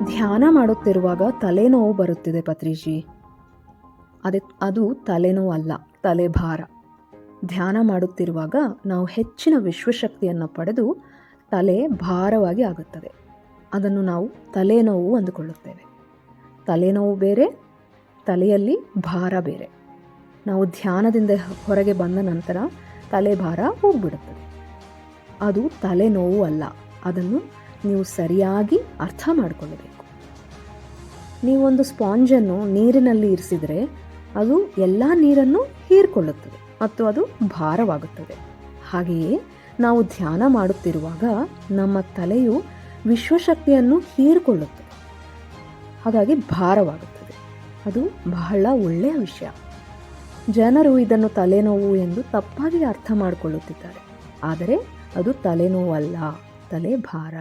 ಧ್ಯಾನ ಮಾಡುತ್ತಿರುವಾಗ ತಲೆನೋವು ಬರುತ್ತಿದೆ ಪತ್ರಿಜಿ. ಅದು ತಲೆನೋವು ಅಲ್ಲ, ತಲೆಭಾರ. ಧ್ಯಾನ ಮಾಡುತ್ತಿರುವಾಗ ನಾವು ಹೆಚ್ಚಿನ ವಿಶ್ವಶಕ್ತಿಯನ್ನು ಪಡೆದು ತಲೆ ಭಾರವಾಗಿ ಆಗುತ್ತದೆ. ಅದನ್ನು ನಾವು ತಲೆನೋವು ಅಂದುಕೊಳ್ಳುತ್ತೇವೆ. ತಲೆನೋವು ಬೇರೆ, ತಲೆಯಲ್ಲಿ ಭಾರ ಬೇರೆ. ನಾವು ಧ್ಯಾನದಿಂದ ಹೊರಗೆ ಬಂದ ನಂತರ ತಲೆಭಾರ ಹೋಗ್ಬಿಡುತ್ತದೆ. ಅದು ತಲೆನೋವು ಅಲ್ಲ. ಅದನ್ನು ನೀವು ಸರಿಯಾಗಿ ಅರ್ಥ ಮಾಡಿಕೊಳ್ಳಬೇಕು. ನೀವೊಂದು ಸ್ಪಾಂಜನ್ನು ನೀರಿನಲ್ಲಿ ಇರಿಸಿದರೆ ಅದು ಎಲ್ಲ ನೀರನ್ನು ಹೀರಿಕೊಳ್ಳುತ್ತದೆ ಮತ್ತು ಅದು ಭಾರವಾಗುತ್ತದೆ. ಹಾಗೆಯೇ ನಾವು ಧ್ಯಾನ ಮಾಡುತ್ತಿರುವಾಗ ನಮ್ಮ ತಲೆಯು ವಿಶ್ವಶಕ್ತಿಯನ್ನು ಹೀರಿಕೊಳ್ಳುತ್ತದೆ, ಹಾಗಾಗಿ ಭಾರವಾಗುತ್ತದೆ. ಅದು ಬಹಳ ಒಳ್ಳೆಯ ವಿಷಯ. ಜನರು ಇದನ್ನು ತಲೆನೋವು ಎಂದು ತಪ್ಪಾಗಿ ಅರ್ಥ ಮಾಡಿಕೊಳ್ಳುತ್ತಿದ್ದಾರೆ. ಆದರೆ ಅದು ತಲೆನೋವಲ್ಲ, ತಲೆಭಾರ.